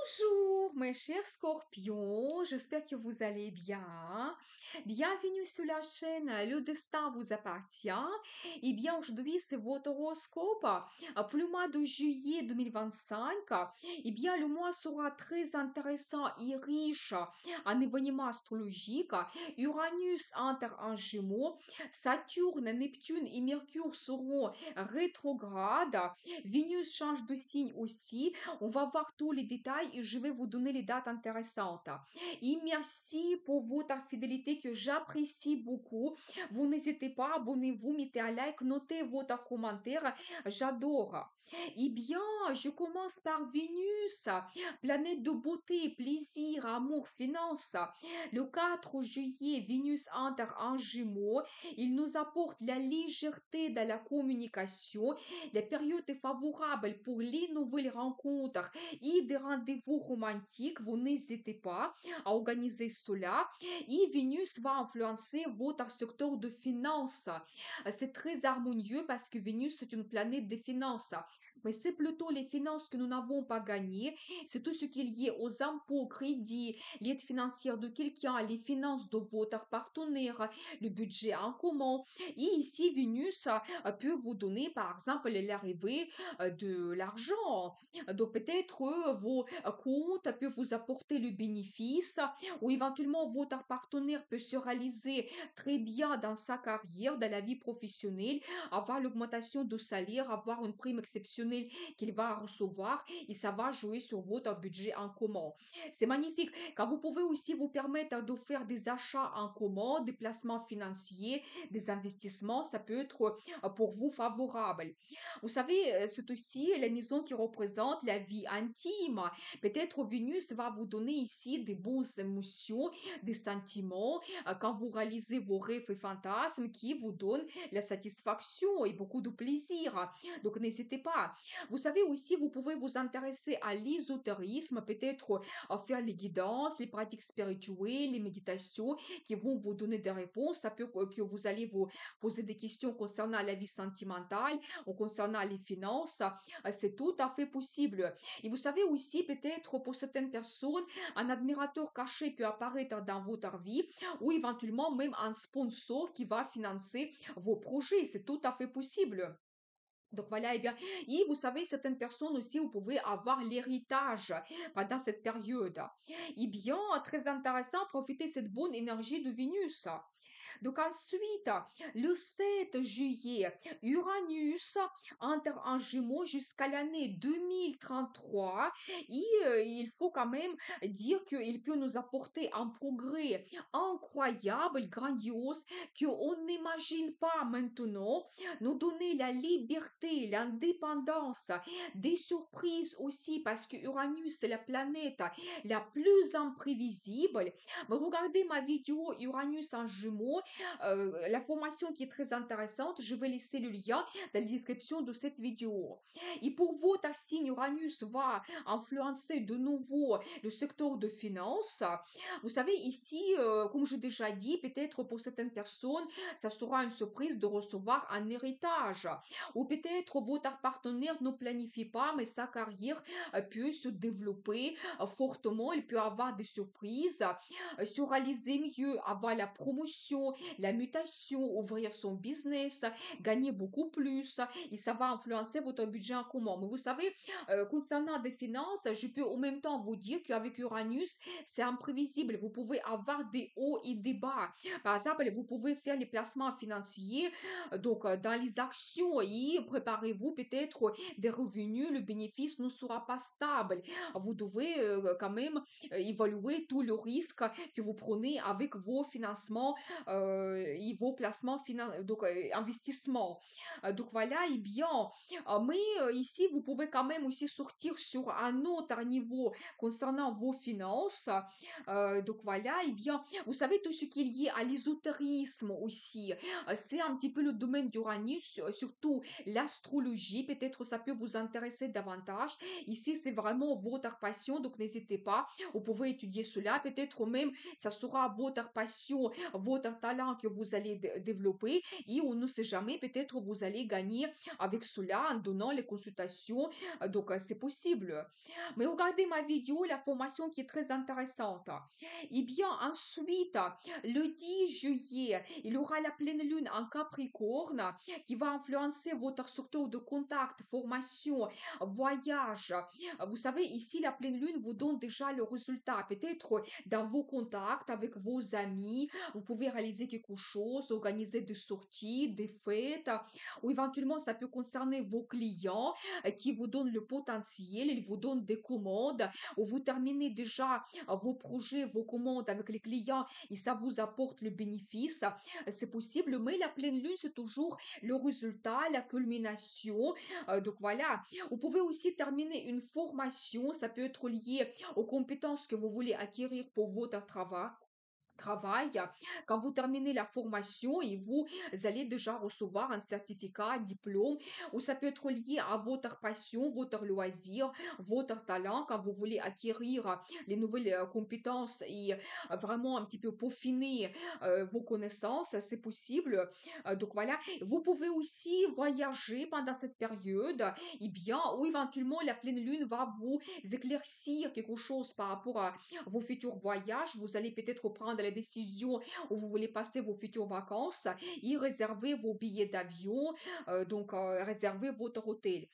Bonjour, mes chers scorpions, j'espère que vous allez bien. Bienvenue sur la chaîne Le Destin vous appartient. Et bien, aujourd'hui, c'est votre horoscope pour le mois de juillet 2025. Et bien, le mois sera très intéressant et riche en événements astrologiques. Uranus entre en Gémeaux, Saturne, Neptune et Mercure seront rétrogrades. Vénus change de signe aussi. On va voir tous les détails et je vais vous donner les dates intéressantes. Et merci pour votre fidélité que j'apprécie beaucoup. Vous n'hésitez pas, abonnez-vous, mettez un like, notez votre commentaire. J'adore. Eh bien, je commence par Vénus, planète de beauté, plaisir, amour, finance. Le 4 juillet, Vénus entre en Gémeaux. Il nous apporte la légèreté de la communication. La période est favorable pour les nouvelles rencontres et des rendez-vous romantiques. Vous n'hésitez pas à organiser cela. Et Vénus va influencer votre secteur de finances. C'est très harmonieux parce que Vénus est une planète des finances. Mais c'est plutôt les finances que nous n'avons pas gagnées. C'est tout ce qui est lié aux impôts, crédits, l'aide financière de quelqu'un, les finances de votre partenaire, le budget en commun. Et ici, Vénus peut vous donner, par exemple, l'arrivée de l'argent. Donc, peut-être vos comptes peuvent vous apporter le bénéfice ou éventuellement votre partenaire peut se réaliser très bien dans sa carrière, dans la vie professionnelle, avoir l'augmentation de salaire, avoir une prime exceptionnelle qu'il va recevoir et ça va jouer sur votre budget en commun. C'est magnifique car vous pouvez aussi vous permettre de faire des achats en commun, des placements financiers, des investissements, ça peut être pour vous favorable. Vous savez, c'est aussi la maison qui représente la vie intime. Peut-être Vénus va vous donner ici des bonnes émotions, des sentiments, quand vous réalisez vos rêves et fantasmes qui vous donnent la satisfaction et beaucoup de plaisir. Donc n'hésitez pas. Vous savez aussi, vous pouvez vous intéresser à l'ésotérisme, peut-être à faire les guidances, les pratiques spirituelles, les méditations qui vont vous donner des réponses. Ça peut que vous allez vous poser des questions concernant la vie sentimentale ou concernant les finances. C'est tout à fait possible. Et vous savez aussi, peut-être pour certaines personnes, un admirateur caché peut apparaître dans votre vie ou éventuellement même un sponsor qui va financer vos projets. C'est tout à fait possible. Donc voilà, et vous savez, certaines personnes aussi, vous pouvez avoir l'héritage pendant cette période. Eh bien, très intéressant, profitez de cette bonne énergie de Vénus. Donc ensuite, le 7 juillet, Uranus entre en Gémeaux jusqu'à l'année 2033 et il faut quand même dire qu'il peut nous apporter un progrès incroyable, grandiose, qu'on n'imagine pas maintenant, nous donner la liberté, l'indépendance, des surprises aussi parce que Uranus c'est la planète la plus imprévisible. Mais regardez ma vidéo Uranus en Gémeaux, la formation qui est très intéressante. Je vais laisser le lien dans la description de cette vidéo. Et pour votre signe, Uranus va influencer de nouveau le secteur de finance. Vous savez, ici, comme j'ai déjà dit, peut-être pour certaines personnes, ça sera une surprise de recevoir un héritage. Ou peut-être votre partenaire ne planifie pas, mais sa carrière peut se développer fortement. Il peut avoir des surprises, se réaliser mieux, avoir la promotion, la mutation, ouvrir son business, gagner beaucoup plus. Et ça va influencer votre budget en commun. Mais vous savez, concernant des finances, je peux en même temps vous dire qu'avec Uranus, c'est imprévisible. Vous pouvez avoir des hauts et des bas. Par exemple, vous pouvez faire les placements financiers, donc dans les actions et préparez-vous peut-être des revenus, le bénéfice ne sera pas stable. Vous devez quand même évaluer tout le risque que vous prenez avec vos financements et vos placements donc investissements. Donc voilà, et bien, mais ici vous pouvez quand même aussi sortir sur un autre niveau concernant vos finances. Donc voilà, et bien, vous savez tout ce qui est lié à l'ésotérisme aussi, c'est un petit peu le domaine d'Uranus, surtout l'astrologie. Peut-être ça peut vous intéresser davantage. Ici, c'est vraiment votre passion, donc n'hésitez pas. Vous pouvez étudier cela. Peut-être même, ça sera votre passion, votre talent que vous allez développer et on ne sait jamais, peut-être vous allez gagner avec cela en donnant les consultations. Donc, c'est possible. Mais regardez ma vidéo, la formation qui est très intéressante. Et bien, ensuite, le 10 juillet, il y aura la pleine lune en Capricorne qui va influencer votre secteur de contact, formation, voyage. Vous savez, ici, la pleine lune vous donne déjà le résultat. Peut-être dans vos contacts avec vos amis, vous pouvez réaliser quelque chose, organiser des sorties, des fêtes, ou éventuellement, ça peut concerner vos clients qui vous donnent le potentiel, ils vous donnent des commandes, ou vous terminez déjà vos projets, vos commandes avec les clients et ça vous apporte le bénéfice. C'est possible, mais la pleine lune, c'est toujours le résultat, la culmination. Donc voilà, vous pouvez aussi terminer une formation, ça peut être lié aux compétences que vous voulez acquérir pour votre travail. Quand vous terminez la formation et vous allez déjà recevoir un certificat, un diplôme, ou ça peut être lié à votre passion, votre loisir, votre talent, quand vous voulez acquérir les nouvelles compétences et vraiment un petit peu peaufiner vos connaissances, c'est possible. Donc voilà, vous pouvez aussi voyager pendant cette période, et bien, ou éventuellement la pleine lune va vous éclaircir quelque chose par rapport à vos futurs voyages. Vous allez peut-être prendre la décision où vous voulez passer vos futures vacances et réserver vos billets d'avion, donc réserver votre hôtel.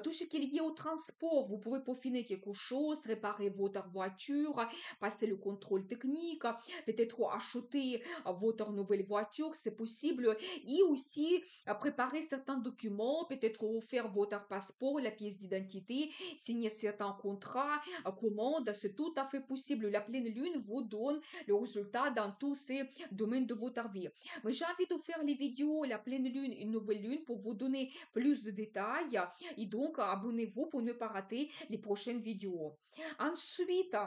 Tout ce qui est lié au transport, vous pouvez peaufiner quelque chose, réparer votre voiture, passer le contrôle technique, peut-être acheter votre nouvelle voiture, c'est possible, et aussi préparer certains documents, peut-être refaire votre passeport, la pièce d'identité, signer certains contrats, commande, c'est tout à fait possible. La pleine lune vous donne le résultat dans tous ces domaines de votre vie. Mais j'ai envie de faire les vidéos, la pleine lune, une nouvelle lune, pour vous donner plus de détails. Et donc, abonnez-vous pour ne pas rater les prochaines vidéos. Ensuite,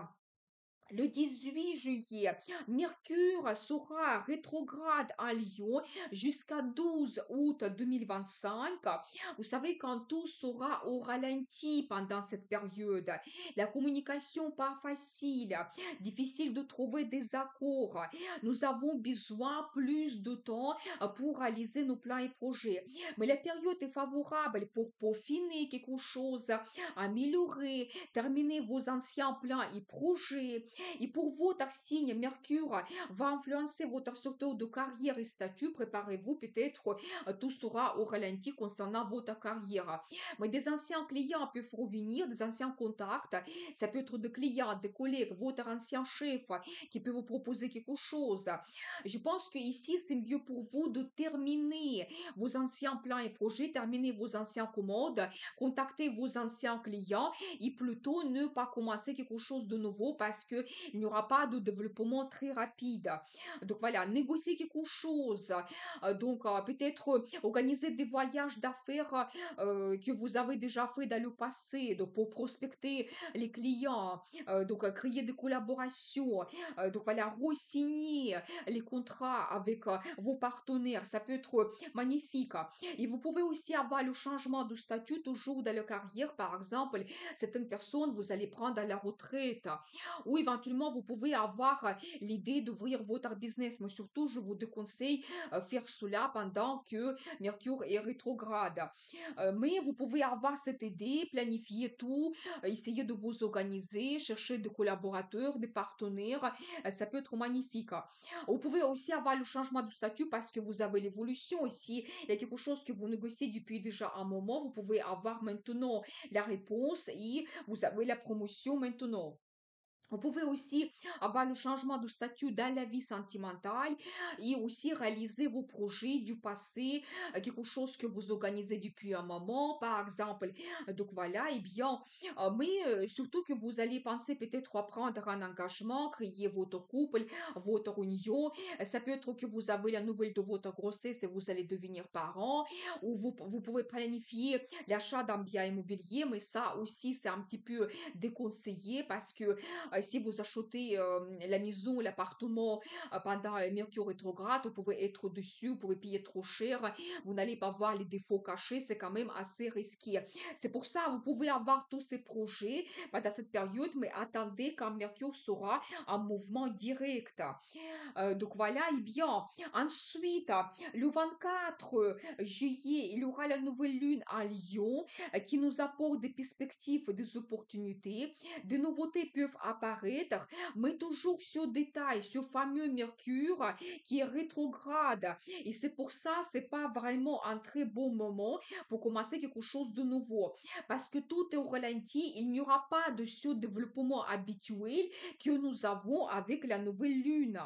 le 18 juillet, Mercure sera rétrograde à Lyon jusqu'à 12 août 2025. Vous savez, quand tout sera au ralenti pendant cette période, la communication pas facile, difficile de trouver des accords. Nous avons besoin plus de temps pour réaliser nos plans et projets. Mais la période est favorable pour peaufiner quelque chose, améliorer, terminer vos anciens plans et projets. Et pour votre signe, Mercure va influencer votre secteur de carrière et statut. Préparez-vous, peut-être tout sera au ralenti concernant votre carrière. Mais des anciens clients peuvent revenir, des anciens contacts. Ça peut être des clients, des collègues, votre ancien chef qui peut vous proposer quelque chose. Je pense que ici, c'est mieux pour vous de terminer vos anciens plans et projets, terminer vos anciens commandes, contacter vos anciens clients et plutôt ne pas commencer quelque chose de nouveau parce que il n'y aura pas de développement très rapide. Donc voilà, négocier quelque chose. Donc peut-être organiser des voyages d'affaires que vous avez déjà fait dans le passé, donc pour prospecter les clients, donc créer des collaborations, donc voilà, re-signer les contrats avec vos partenaires, ça peut être magnifique. Et vous pouvez aussi avoir le changement de statut toujours dans la carrière, par exemple, certaines personnes, vous allez prendre la retraite, ou éventuellement vous pouvez avoir l'idée d'ouvrir votre business, mais surtout je vous déconseille faire cela pendant que Mercure est rétrograde. Mais vous pouvez avoir cette idée, planifier tout, essayer de vous organiser, chercher des collaborateurs, des partenaires, ça peut être magnifique. Vous pouvez aussi avoir le changement de statut parce que vous avez l'évolution ici. Il y a quelque chose que vous négociez depuis déjà un moment, vous pouvez avoir maintenant la réponse et vous avez la promotion maintenant. Vous pouvez aussi avoir le changement de statut dans la vie sentimentale et aussi réaliser vos projets du passé, quelque chose que vous organisez depuis un moment, par exemple. Donc voilà, et bien, mais surtout que vous allez penser peut-être à prendre un engagement, créer votre couple, votre union. Ça peut être que vous avez la nouvelle de votre grossesse et vous allez devenir parent, ou vous pouvez planifier l'achat d'un bien immobilier, mais ça aussi, c'est un petit peu déconseillé parce que Si vous achetez la maison, l'appartement pendant Mercure rétrograde, vous pouvez être dessus, vous pouvez payer trop cher, vous n'allez pas voir les défauts cachés, c'est quand même assez risqué. C'est pour ça, vous pouvez avoir tous ces projets pendant cette période, mais attendez quand Mercure sera en mouvement direct. Donc voilà, et bien, ensuite, le 24 juillet, il y aura la nouvelle lune à Lion qui nous apporte des perspectives, des opportunités. Des nouveautés peuvent apparaître, mais toujours sur détail, sur fameux Mercure qui est rétrograde. Et c'est pour ça, c'est pas vraiment un très bon moment pour commencer quelque chose de nouveau. Parce que tout est au ralenti, il n'y aura pas de développement habituel que nous avons avec la nouvelle lune.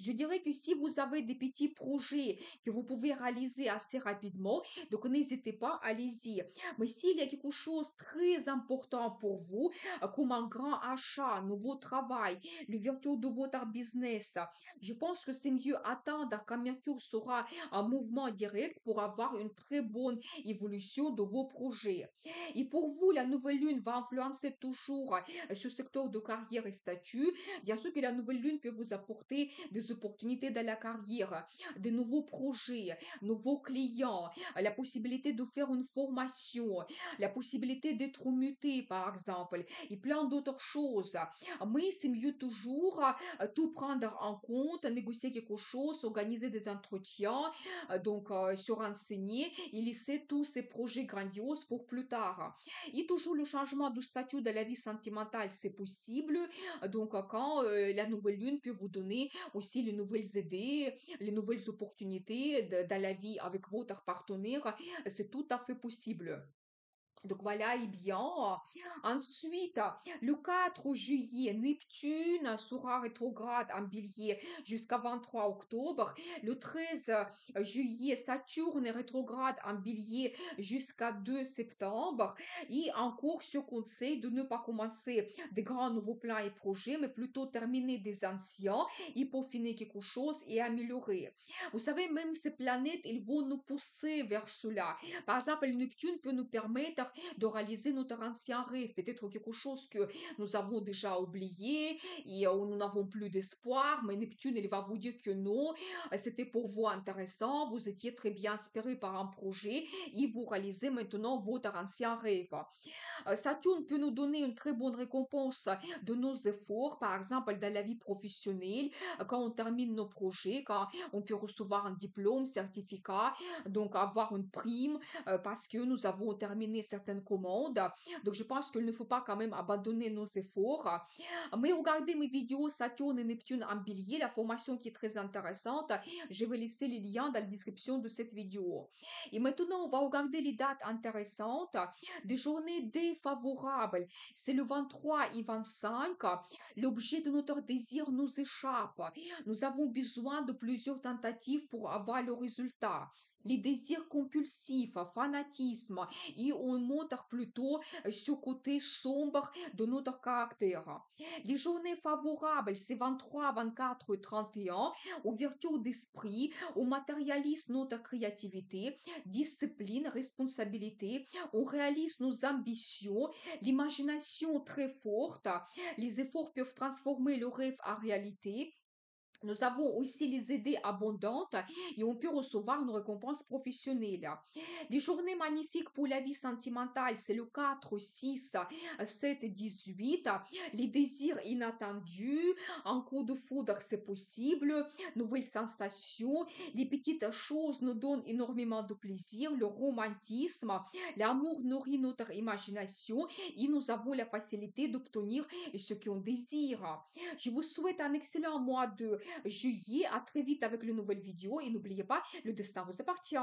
Je dirais que si vous avez des petits projets que vous pouvez réaliser assez rapidement, donc n'hésitez pas, allez-y. Mais s'il y a quelque chose de très important pour vous, comme un grand achat, un nouveau travail, l'ouverture de votre business, je pense que c'est mieux attendre quand Mercure sera en mouvement direct pour avoir une très bonne évolution de vos projets. Et pour vous, la nouvelle lune va influencer toujours ce secteur de carrière et statut. Bien sûr que la nouvelle lune peut vous apporter des opportunités dans la carrière, de nouveaux projets, nouveaux clients, la possibilité de faire une formation, la possibilité d'être muté, par exemple, et plein d'autres choses. Mais c'est mieux toujours tout prendre en compte, négocier quelque chose, organiser des entretiens, se renseigner et laisser tous ces projets grandioses pour plus tard. Et toujours le changement de statut de la vie sentimentale, c'est possible. Quand la nouvelle lune peut vous donner aussi les nouvelles idées, les nouvelles opportunités dans la vie avec votre partenaire, c'est tout à fait possible. Donc voilà, et bien, ensuite, le 4 juillet, Neptune sera rétrograde en bélier jusqu'à 23 octobre. Le 13 juillet, Saturne est rétrograde en bélier jusqu'à 2 septembre. Et encore, ce conseil de ne pas commencer des grands nouveaux plans et projets, mais plutôt terminer des anciens et peaufiner quelque chose et améliorer. Vous savez, même ces planètes, ils vont nous pousser vers cela. Par exemple, Neptune peut nous permettre de réaliser notre ancien rêve, peut-être quelque chose que nous avons déjà oublié et où nous n'avons plus d'espoir, mais Neptune, il va vous dire que non, c'était pour vous intéressant, vous étiez très bien inspiré par un projet et vous réalisez maintenant votre ancien rêve. Saturne peut nous donner une très bonne récompense de nos efforts, par exemple dans la vie professionnelle, quand on termine nos projets, quand on peut recevoir un diplôme, certificat, donc avoir une prime parce que nous avons terminé certaines commandes. Donc je pense qu'il ne faut pas quand même abandonner nos efforts. Mais regardez mes vidéos Saturne et Neptune en bélier, la formation qui est très intéressante. Je vais laisser les liens dans la description de cette vidéo. Et maintenant, on va regarder les dates intéressantes des journées défavorables. C'est le 23 et 25. L'objet de notre désir nous échappe. Nous avons besoin de plusieurs tentatives pour avoir le résultat. Les désirs compulsifs, fanatisme, et on montre plutôt ce côté sombre de notre caractère. Les journées favorables, c'est 23, 24, 31, ouverture d'esprit, on matérialise notre créativité, discipline, responsabilité, on réalise nos ambitions, l'imagination très forte, les efforts peuvent transformer le rêve en réalité. Nous avons aussi les idées abondantes et on peut recevoir une récompense professionnelle. Les journées magnifiques pour la vie sentimentale, c'est le 4, 6, 7 et 18. Les désirs inattendus, un coup de foudre, c'est possible. Nouvelles sensations. Les petites choses nous donnent énormément de plaisir. Le romantisme, l'amour nourrit notre imagination et nous avons la facilité d'obtenir ce qu'on désire. Je vous souhaite un excellent mois de juillet. À très vite avec une nouvelle vidéo et n'oubliez pas, le destin vous appartient.